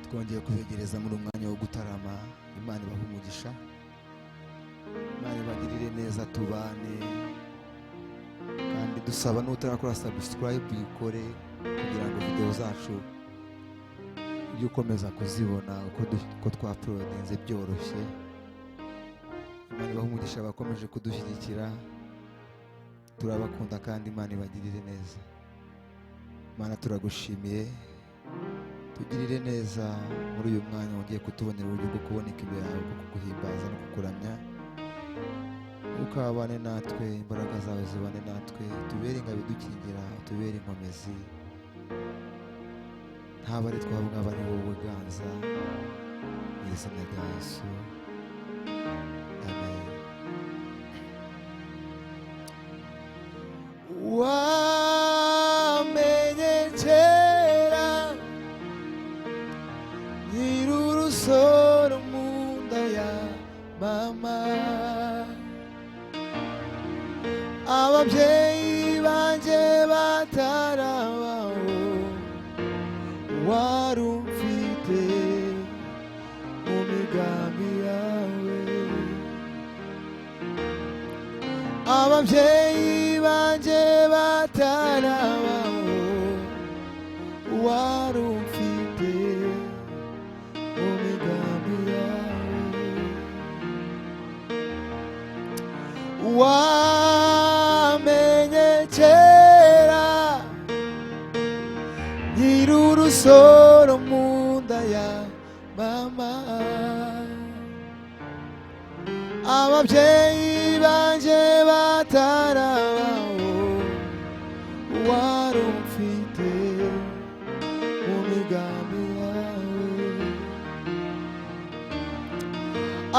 twongeye kubegereza muri umwanya wo gutarama. Imana ibahe umugisha, Imana ibagirire neza, tubane kandi dusaba n'utarakora subscribe uyikore kugira ngo video zacu ujye ukomeza kuzibona uko twauploadinze byoroshye. Imana ibahe umugisha abakomeje kudushyigikira, turabakunda kandi Imana ibagirire neza. Imana turagushimiye, tugirire neza muri uyu mwanya wongeye kutubonera uburyo bwo kuboneka imbere yawe, bwo kuguhimbaza no kukuramya. Ukabane natwe, imbaraga zawe zibane natwe, tubere ingabo idukingira, tubere inkomezi. Ntaba ari twavuga bari wowe ganza, mu izina rya Yesu, amen. Wamenye kera nyir'urusoro mu nda ya mama, ababyeyi banjye batarabaho wari umfite mu migambi yawe. Ababyeyi banjye batarabaho wari umfite mu migambi yawe. Wamenye kera nyir'urusoro mu nda ya mama, ababyeyi banjye batarabaho wari umfite mu migambi yawe.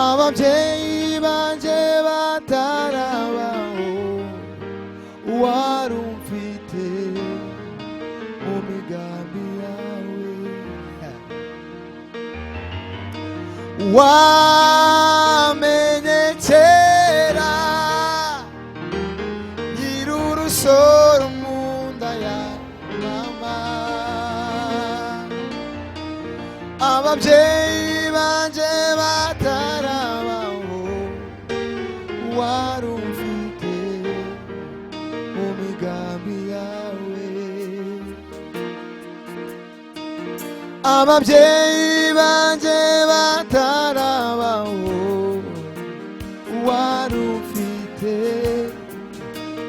Ababyeyi banjye batarabaho wari umfite mu migambi yawe. Wamenye kera nyir'urusoro mu nda ya mama, ababyeyi banjye batarabaho wari umfite mu migambi yawe. Ababyeyi banjye batarabaho wari umfite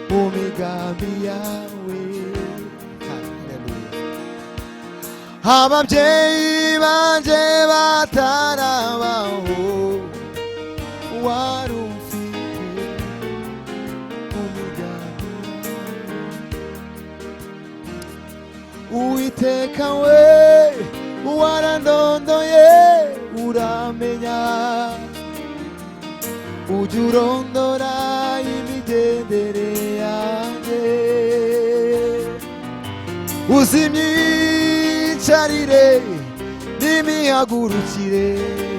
mu migambi yawe. Ababyeyi banjye batarabaho wari umfite mu migambi yawe. Uwiteka we warandondoye uramenya, ujya urondora imigendere yanjye, uzi imyicarire n'imihagurukire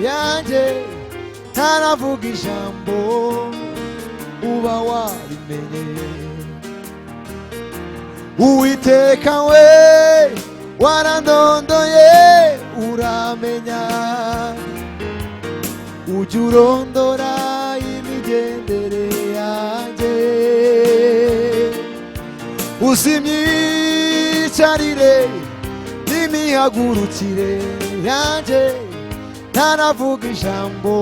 yanjye, ntaravuga ijambo uba warimenye. Uwiteka we warandondoye uramenya, ujya urondora imigendere yanjye, uzi imyicarire n'imihagurukire yanjye, ntaravuga ijambo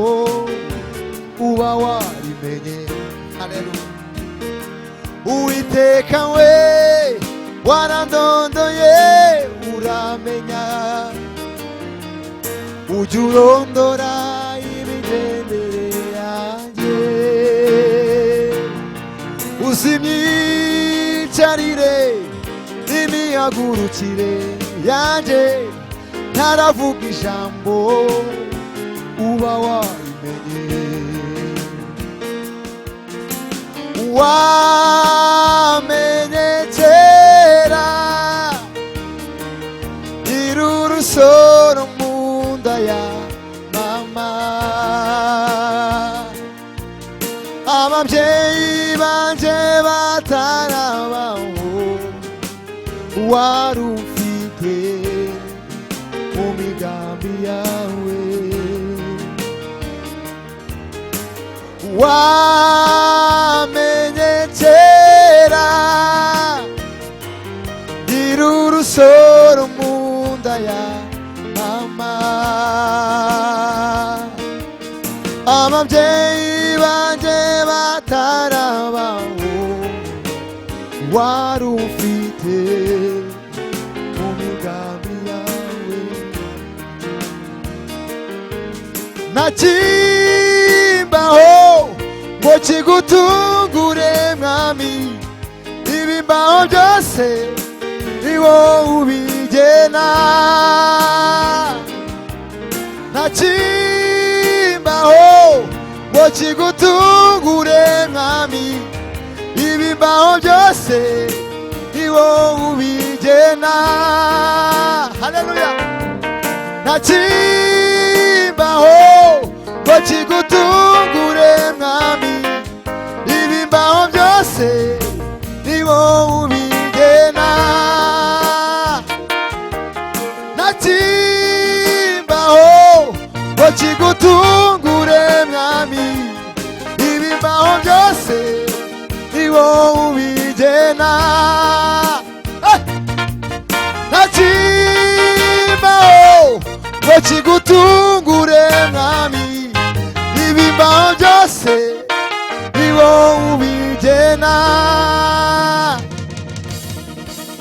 uba warimenye. Haleluya. Uwiteka we warandondoye uramenya, ujya urondora imigendere yanjye, uzi imyicarire n'imihagurukire yanjye, ntaravuga ijambo uba warimenye. Wamenye kera nyir'urusoro mu nda ya mama, ababyeyi banjye batarabaho wari umfite mu migambi yawe. Wamenye kera nkiri urusoro mu nda ya mama, ababyeyi banjye batarabaho wari ufite mu migambi yawe. Ntakimbaho ngo kigutungure mwami, ibimbaho byose ni wowe ubigena. Ntakimbaho ngo kigutungure mwami, ibimbaho byose ni wowe ubigena. Haleluya. Ntakimbaho ngo kigutungure mwami, ibimbaho byose ni wowe ubigena. Ntakimbaho ngo kigutungure mwami, ibimbaho byose ni wowe ubigena. Ntakimbaho ngo kigutungure mwami, ibimbaho byose ni wowe ubigena.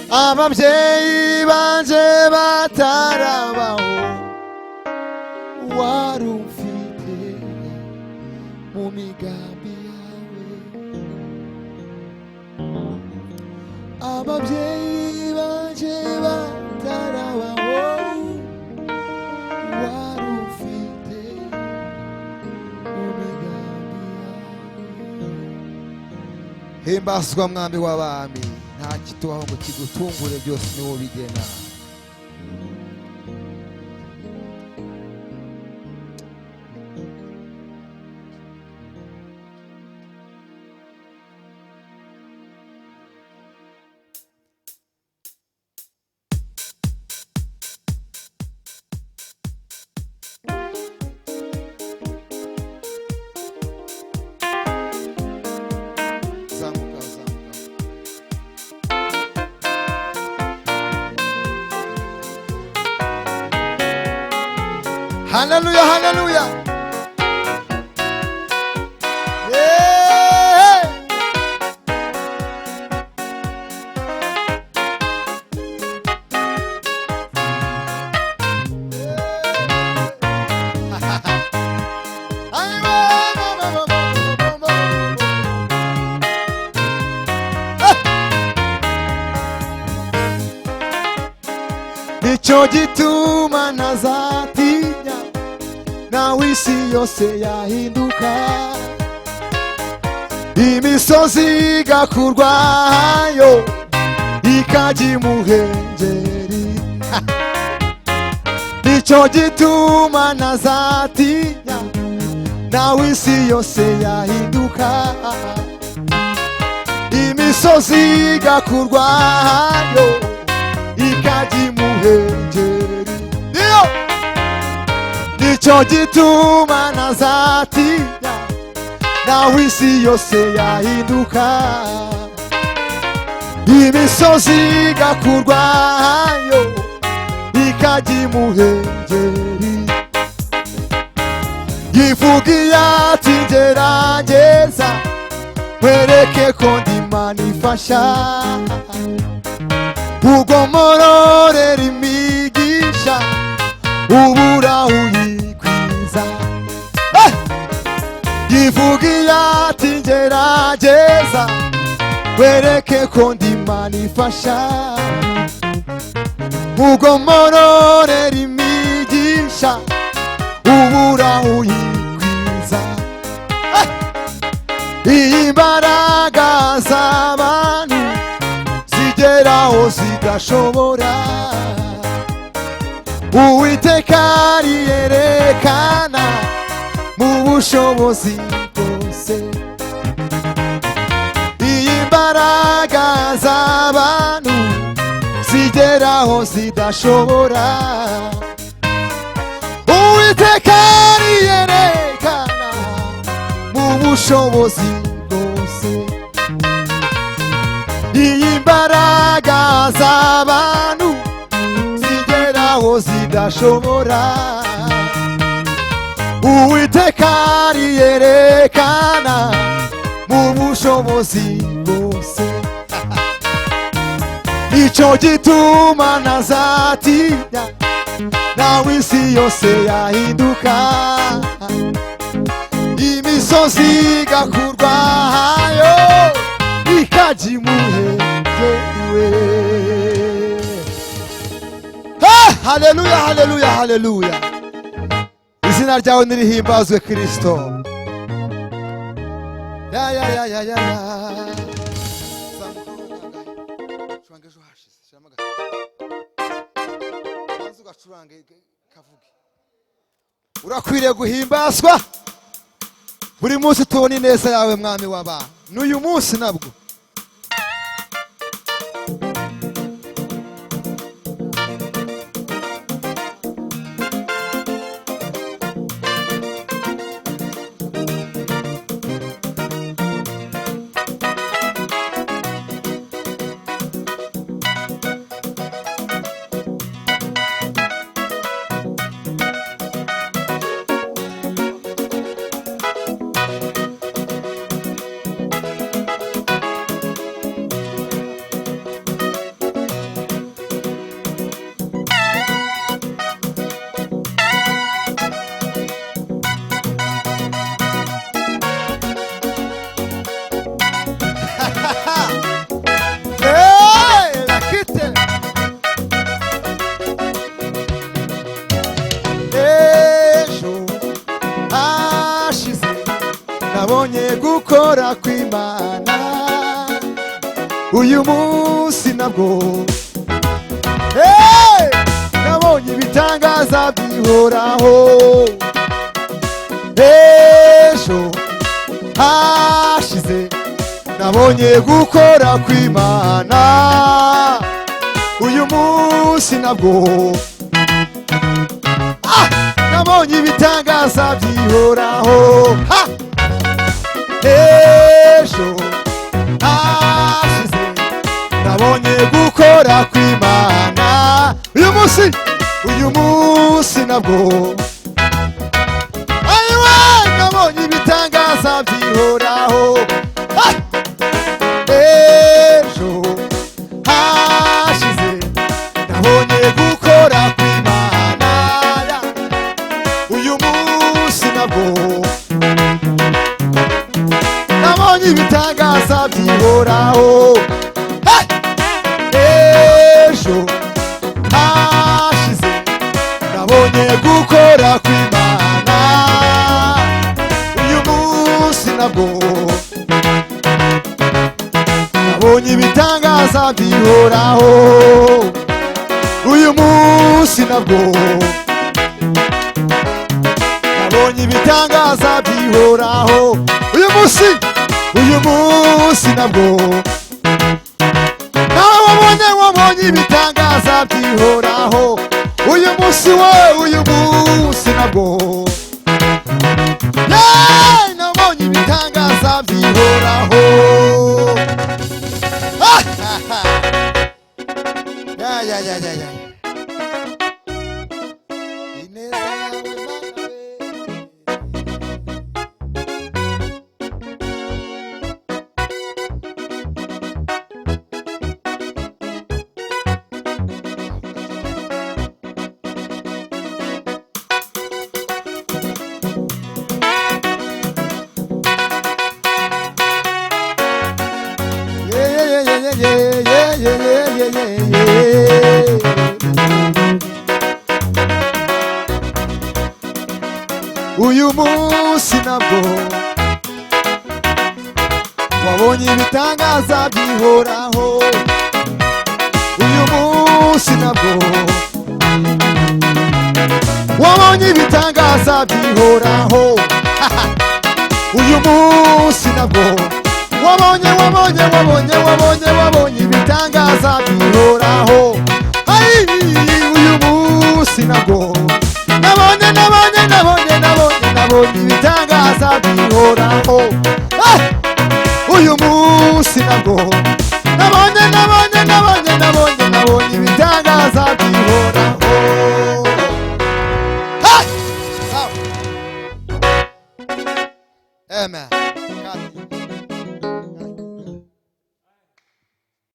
Ababyeyi banje batarabaho wari ufite mu migambi yawe. Ababyeyi banje batarabaho wari ufite mu migambi yawe. Himbazwa mwami w'abami, nta kitubaho ngo kigutungure, byose ni wowe ubigena. Hallelujah, hallelujah. Yeah. Nicyo gituma ntazatinya, nawe isi yose yahinduka, imisozi igakurwayo ikajya imuhengeri. Nicyo gituma ntazatinya, nawe isi yose yahinduka, imisozi igakurwayo ikajya imuhengeri. Nicyo gituma ntazatinya, nawe isi yose yahinduka, imisozi igakurwayo ikajya imuhengeri. Yivugiye ati gerageza nkwereke ko ndi Imana ifasha, ugomororera imigisha ubura uyikwiza. Yivugiye ati gerageza nkwereke ko ndi Imana ifasha, ugomororera imigisha ubura uyikwiza. Imbaraga z'abantu zigeraho zigashobora, Uwiteka ariyerekana mu bushobozi bwose. Imbaraga z'abantu zigeraho zidashobora, uwiteka riyerekana mu bushobozi bwose. Iyi mbaraga z'abantu zigeraho zidashobora, uwiteka riyerekana mu bushobozi bwose. Nicyo gituma ntazatinya, nawe isi yose yahinduka, imisozi igakurwayo ikajya imuherewe. Haleluya, haleluya, haleluya. Izina ryawe nirihimbazwe Kristo. Ya ya ya ya ya. Urakwiriye guhimbazwa buri munsi, tubona ineza yawe mwami w'abantu, n'uyu munsi nabwo. Nabonye gukora kw'Imana uyu munsi nabwo. Nabonye ibitangaza bihoraho. Ejo hashize nabonye gukora kw'Imana uyu munsi nabwo. Nabonye ibitangaza bihoraho. Ejo hashize nabonye gukora kw'Imana uyu munsi nabwo. Ayiwe, nabonye ibitangaza bihoraho. Ejo hashize nabonye gukora kw'Imana uyu munsi nabwo. Nabonye ibitangaza bihoraho. Ejo hashize nabonye gukora kw'Imana uyu munsi nabwo. Nabonye ibitangaza bihoraho uyu munsi nabwo. Nabonye ibitangaza bihoraho uyu munsi nabwo. Nawe wabonye ibitangaza bihoraho uyu munsi nabwo. Nabonye ibitangaza bihoraho. Ya ineza yawe uyu munsi nabwo. Wabonye ibitangaza bihoraho uyu munsi nabwo. Wabonye ibitangaza bihoraho uyu munsi nabwo. Wabonye ibitangaza bihoraho uyu munsi nabwo. Nabonye nabonye ibitangaza bihoraho. Uyu munsi nabwo nabonye ibitangaza bihoraho. Amen.